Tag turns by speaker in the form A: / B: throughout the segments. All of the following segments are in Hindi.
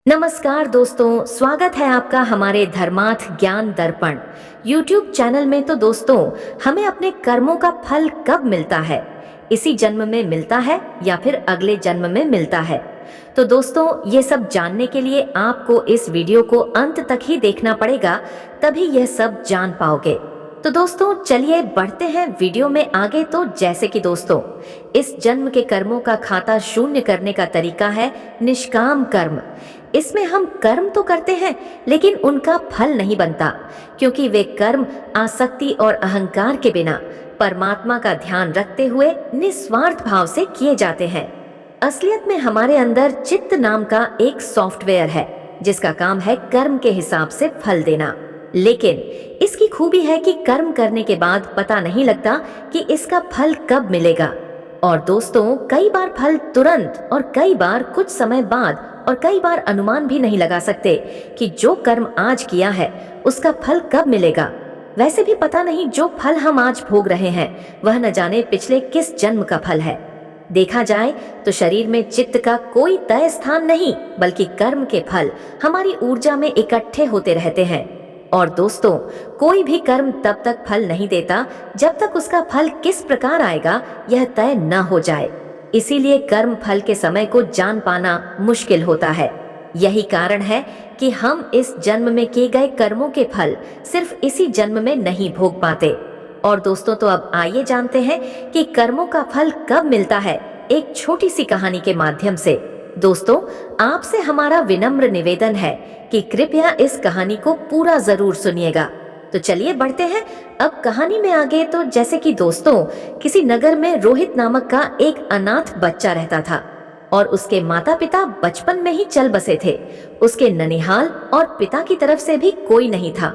A: नमस्कार दोस्तों, स्वागत है आपका हमारे धर्मार्थ ज्ञान दर्पण YouTube चैनल में। तो दोस्तों, हमें अपने कर्मों का फल कब मिलता है? इसी जन्म में मिलता है या फिर अगले जन्म में मिलता है? तो दोस्तों, ये सब जानने के लिए आपको इस वीडियो को अंत तक ही देखना पड़ेगा, तभी यह सब जान पाओगे। तो दोस्तों, चलिए बढ़ते हैं वीडियो में आगे। तो जैसे कि दोस्तों, इस जन्म के कर्मों का खाता शून्य करने का तरीका है निष्काम कर्म। इसमें हम कर्म तो करते हैं, लेकिन उनका फल नहीं बनता, क्योंकि वे कर्म आसक्ति और अहंकार के बिना परमात्मा का ध्यान रखते हुए निस्वार्थ भाव से किए जाते हैं। असलियत में हमारे अंदर चित्त नाम का एक सॉफ्टवेयर है, जिसका काम है कर्म के हिसाब से फल देना। लेकिन इसकी खूबी है कि कर्म करने के बाद पता नहीं लगता कि इसका फल कब मिलेगा। और दोस्तों, कई बार फल तुरंत और कई बार कुछ समय बाद और कई बार अनुमान भी नहीं लगा सकते कि जो कर्म आज किया है उसका फल कब मिलेगा। वैसे भी पता नहीं जो फल हम आज भोग रहे हैं वह न जाने पिछले किस जन्म का फल है। देखा जाए तो शरीर में चित्त का कोई तय स्थान नहीं, बल्कि कर्म के फल हमारी ऊर्जा में इकट्ठे होते रहते हैं। और दोस्तों, कोई भी कर्म तब तक फल नहीं देता जब तक उसका फल किस प्रकार आएगा यह तय न हो जाए। इसीलिए कर्म फल के समय को जान पाना मुश्किल होता है। यही कारण है कि हम इस जन्म में किए गए कर्मों के फल सिर्फ इसी जन्म में नहीं भोग पाते। और दोस्तों, तो अब आइए जानते हैं कि कर्मों का फल कब मिलता है, एक छोटी सी कहानी के माध्यम से। दोस्तों, आपसे हमारा विनम्र निवेदन है कि कृपया इस कहानी को पूरा जरूर सुनिएगा। तो चलिए बढ़ते हैं अब कहानी में आगे। तो जैसे कि दोस्तों, किसी नगर में रोहित नामक का एक अनाथ बच्चा रहता था और उसके माता पिता बचपन में ही चल बसे थे। उसके ननिहाल और पिता की तरफ से भी कोई नहीं था,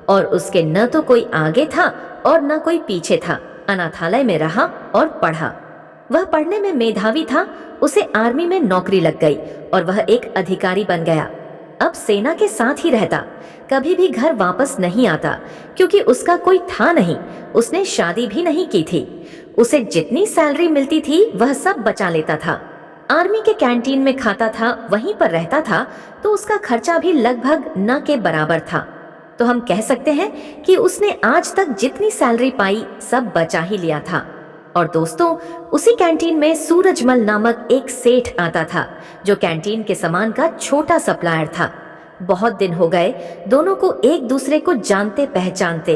A: और उसके न तो कोई आगे था और न कोई पीछे था। अनाथालय में रहा और पढ़ा। वह पढ़ने में मेधावी था। उसे आर्मी में नौकरी लग गई और वह एक अधिकारी बन गया। अब सेना के साथ ही रहता, कभी भी घर वापस नहीं आता, क्योंकि उसका कोई था नहीं। उसने शादी भी नहीं की थी। उसे जितनी सैलरी मिलती थी वह सब बचा लेता था। आर्मी के कैंटीन में खाता था, वहीं पर रहता था, तो उसका खर्चा भी लगभग न के बराबर था। तो हम कह सकते हैं कि उसने आज तक जितनी सैलरी पाई सब बचा ही लिया था। और दोस्तों, उसी कैंटीन में सूरजमल नामक एक सेठ आता था, जो कैंटीन के सामान का छोटा सप्लायर था। बहुत दिन हो गए दोनों को एक दूसरे को जानते पहचानते।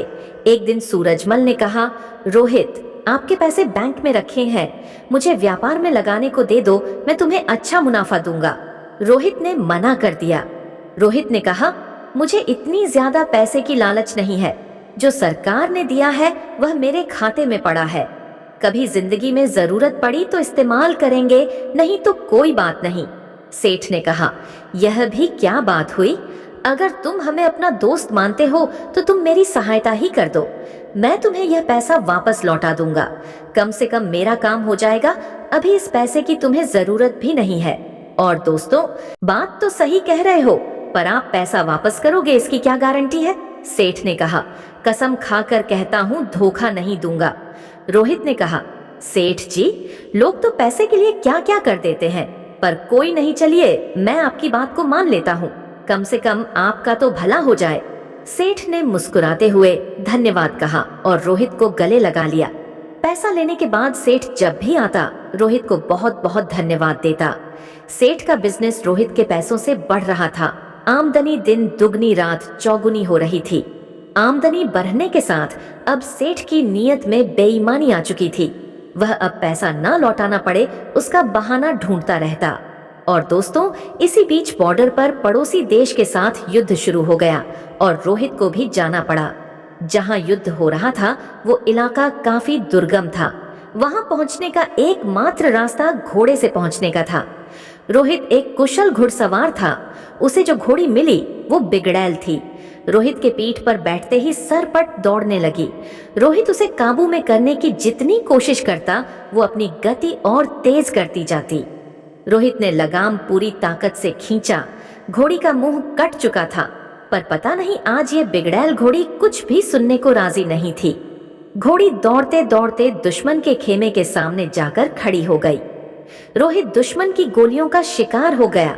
A: एक दिन सूरजमल ने कहा, रोहित, आपके पैसे बैंक में रखे हैं, मुझे व्यापार में लगाने को दे दो, मैं तुम्हें अच्छा मुनाफा दूंगा। रोहित ने मना कर दिया। रोहित ने कहा, मुझे इतनी ज्यादा पैसे की लालच नहीं है। जो सरकार ने दिया है वह मेरे खाते में पड़ा है। कभी जिंदगी में जरूरत पड़ी तो इस्तेमाल करेंगे, नहीं तो कोई बात नहीं। सेठ ने कहा, यह भी क्या बात हुई? अगर तुम हमें अपना दोस्त मानते हो तो तुम मेरी सहायता ही कर दो। मैं तुम्हें यह पैसा वापस लौटा दूंगा। कम से कम मेरा काम हो जाएगा। अभी इस पैसे की तुम्हें जरूरत भी नहीं है। और दोस्तों, बात तो सही कह रहे हो, पर आप पैसा वापस करोगे इसकी क्या गारंटी है? सेठ ने कहा, कसम खाकर कहता हूँ धोखा नहीं दूंगा। रोहित ने कहा, सेठ जी, लोग तो पैसे के लिए क्या क्या कर देते हैं, पर कोई नहीं, चलिए मैं आपकी बात को मान लेता हूँ, कम से कम आपका तो भला हो जाए। सेठ ने मुस्कुराते हुए धन्यवाद कहा और रोहित को गले लगा लिया। पैसा लेने के बाद सेठ जब भी आता रोहित को बहुत बहुत धन्यवाद देता। सेठ का बिजनेस रोहित के पैसों से बढ़ रहा था। आमदनी दिन दुगनी रात चौगुनी हो रही थी। आमदनी बढ़ने के साथ अब सेठ की नीयत में बेईमानी आ चुकी थी। वह अब पैसा न लौटाना पड़े उसका बहाना ढूंढता रहता। और दोस्तों, इसी बीच बॉर्डर पर पड़ोसी देश के साथ युद्ध शुरू हो गया और रोहित को भी जाना पड़ा। जहां युद्ध हो रहा था वो इलाका काफी दुर्गम था। वहां पहुंचने का एकमात्र रास्ता घोड़े से पहुंचने का था। रोहित एक कुशल घुड़सवार था। उसे जो घोड़ी मिली वो बिगड़ैल थी। रोहित के पीठ पर बैठते ही सरपट दौड़ने लगी। रोहित उसे काबू में करने की जितनी कोशिश करता वो अपनी गति और तेज करती जाती। रोहित ने लगाम पूरी ताकत से खींचा। घोड़ी का मुंह कट चुका था, पर पता नहीं आज ये बिगड़ैल घोड़ी कुछ भी सुनने को राजी नहीं थी। घोड़ी दौड़ते दौड़ते दुश्मन के खेमे के सामने जाकर खड़ी हो गई। रोहित दुश्मन की गोलियों का शिकार हो गया।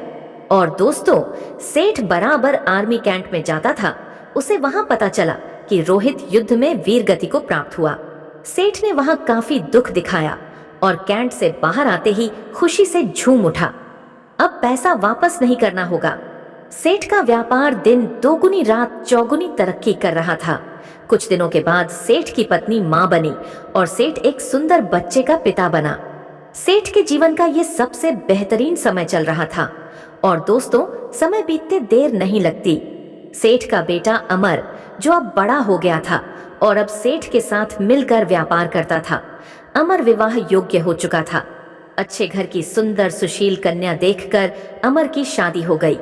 A: और दोस्तों, सेठ बराबर आर्मी कैंट में जाता था। उसे वहां पता चला कि रोहित युद्ध में वीर गति को प्राप्त हुआ। सेठ ने वहां काफी दुख दिखाया और कैंट से बाहर आते ही खुशी से झूम उठा। अब पैसा वापस नहीं करना होगा। सेठ का व्यापार दिन दोगुनी रात चौगुनी तरक्की कर रहा था। कुछ दिनों के बाद सेठ की पत्नी मां बनी और सेठ एक सुंदर बच्चे का पिता बना। सेठ के जीवन का ये सबसे बेहतरीन समय चल रहा था और दोस्तों, समय बीतते देर नहीं लगती। सेठ का बेटा अमर, जो अब बड़ा हो गया था और अब सेठ के साथ मिलकर व्यापार करता था। अमर विवाह योग्य हो चुका था। अच्छे घर की सुंदर सुशील कन्या देखकर अमर की शादी हो गई।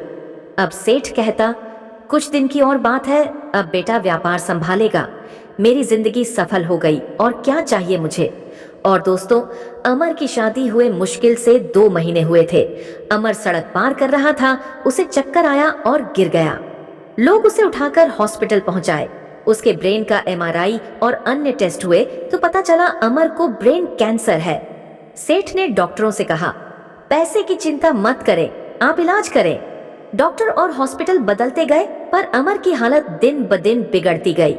A: अब सेठ कहता, कुछ दिन की और बात है, अब बेटा व्यापार संभालेगा। मेरी जिंदगी सफल हो गई और क्या चाहिए मुझे। और दोस्तों, अमर की शादी हुए मुश्किल से 2 महीने हुए थे। अमर सड़क पार कर रहा था, उसे चक्कर आया और गिर गया। लोग उसे उठाकर हॉस्पिटल पहुंचाए। उसके ब्रेन का MRI और अन्य टेस्ट हुए तो पता चला अमर को ब्रेन कैंसर है। सेठ ने डॉक्टरों से कहा, पैसे की चिंता मत करें, आप इलाज करें। डॉक्टर और हॉस्पिटल बदलते गए पर अमर की हालत दिन ब दिन बिगड़ती गई।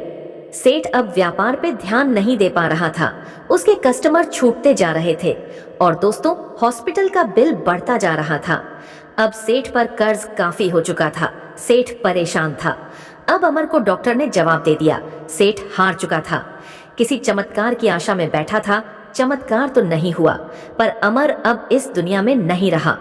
A: सेठ अब व्यापार पे ध्यान नहीं दे पा रहा था। उसके कस्टमर छूटते जा रहे थे और दोस्तों, हॉस्पिटल का बिल बढ़ता जा रहा था। अब सेठ पर कर्ज काफी हो चुका था। सेठ परेशान था। अब अमर को डॉक्टर ने जवाब दे दिया। सेठ हार चुका था। किसी चमत्कार की आशा में बैठा था। चमत्कार तो नहीं हुआ, पर अमर अब इस दुनिया में नहीं रहा।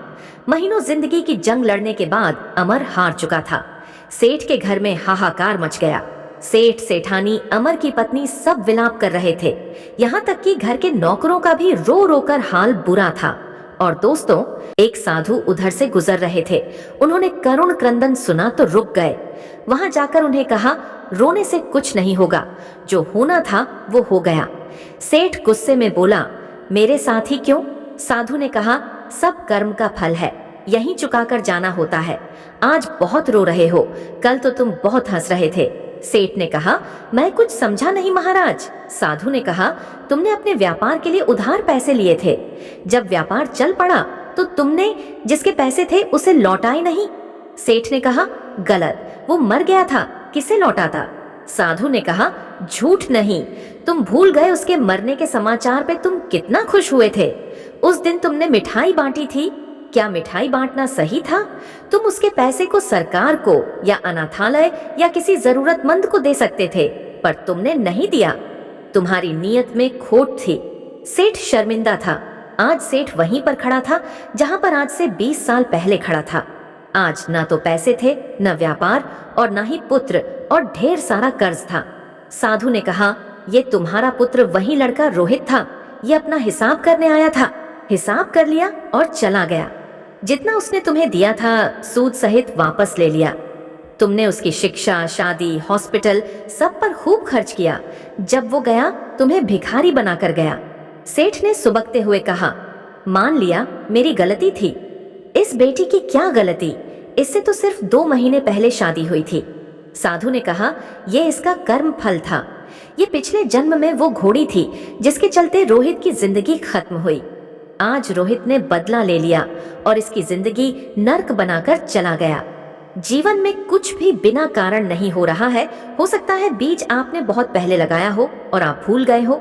A: महीनों जिंदगी की जंग लड़ने के बाद अमर हार चुका था। सेठ के घर में हाहाकार मच गया। सेठ, सेठानी, अमर की पत्नी सब विलाप कर रहे थे। यहाँ तक कि घर के नौकरों का भी रो रो कर हाल बुरा था। और दोस्तों, एक साधु उधर से गुजर रहे थे। उन्होंने करुण क्रंदन सुना तो रुक गए। वहां जाकर उन्हें कहा, रोने से कुछ नहीं होगा, जो होना था वो हो गया। सेठ गुस्से में बोला, मेरे साथ ही क्यों? साधु ने कहा, सब कर्म का फल है, यहीं चुकाकर जाना होता है। आज बहुत रो रहे हो, कल तो तुम बहुत हंस रहे थे। सेठ ने कहा, मैं कुछ समझा नहीं महाराज। साधु ने कहा, तुमने अपने व्यापार के लिए उधार पैसे लिए थे। जब व्यापार चल पड़ा तो तुमने जिसके पैसे थे उसे लौटाए नहीं। सेठ ने कहा, गलत, वो मर गया था, किसे लौटाता? साधु ने कहा, झूठ नहीं, तुम भूल गए उसके मरने के समाचार पे तुम कितना खुश हुए थे। उस दिन तुमने मिठाई बांटी थी। क्या मिठाई बांटना सही था? तुम उसके पैसे को सरकार को या अनाथालय या किसी जरूरतमंद को दे सकते थे, पर तुमने नहीं दिया। तुम्हारी नीयत में खोट थी। सेठ शर्मिंदा था। आज सेठ वहीं पर खड़ा था जहां पर आज से 20 साल पहले खड़ा था। आज ना तो पैसे थे, न व्यापार और ना ही पुत्र, और ढेर सारा कर्ज था। साधु ने कहा, ये तुम्हारा पुत्र वही लड़का रोहित था। ये अपना हिसाब करने आया था। हिसाब कर लिया और चला गया। जितना उसने तुम्हें दिया था सूद सहित वापस ले लिया। तुमने उसकी शिक्षा, शादी, हॉस्पिटल सब पर खूब खर्च किया। जब वो गया तुम्हें भिखारी बनाकर गया। सेठ ने सुबकते हुए कहा, मान लिया मेरी गलती थी। इस बेटी की क्या गलती? इससे तो सिर्फ 2 महीने पहले शादी हुई थी। साधु ने कहा, ये इसका कर्म फल था। ये पिछले जन्म में वो घोड़ी थी जिसके चलते रोहित की जिंदगी खत्म हुई। आज रोहित ने बदला ले लिया और इसकी जिंदगी नर्क बनाकर चला गया। जीवन में कुछ भी बिना कारण नहीं हो रहा है। हो सकता है बीज आपने बहुत पहले लगाया हो और आप भूल गए हो।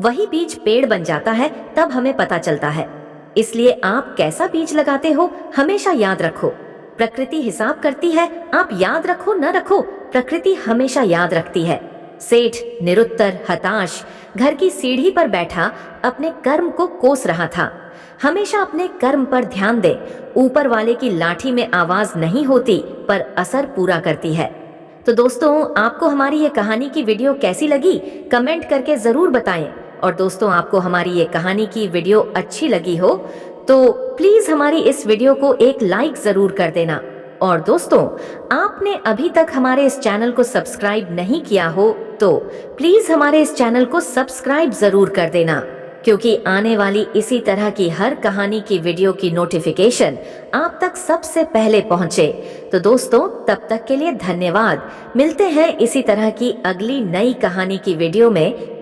A: वही बीज पेड़ बन जाता है, तब हमें पता चलता है। इसलिए आप कैसा बीज लगाते हो हमेशा याद रखो। प्रकृति हिसाब करती है, आप याद रखो न रखो, प्रकृति हमेशा याद रखती है। सेठ निरुत्तर, हताश, घर की सीढ़ी पर बैठा अपने कर्म को कोस रहा था। हमेशा अपने कर्म पर ध्यान दे। ऊपर वाले की लाठी में आवाज नहीं होती, पर असर पूरा करती है। तो दोस्तों, आपको हमारी ये कहानी की वीडियो कैसी लगी कमेंट करके जरूर बताएं। और दोस्तों, आपको हमारी ये कहानी की वीडियो अच्छी लगी हो तो प्लीज हमारी इस वीडियो को एक लाइक जरूर कर देना। और दोस्तों, आपने अभी तक हमारे इस चैनल को सब्सक्राइब नहीं किया हो तो प्लीज हमारे इस चैनल को सब्सक्राइब जरूर कर देना, क्योंकि आने वाली इसी तरह की हर कहानी की वीडियो की नोटिफिकेशन आप तक सबसे पहले पहुंचे। तो दोस्तों, तब तक के लिए धन्यवाद। मिलते हैं इसी तरह की अगली नई कहानी की वीडियो में।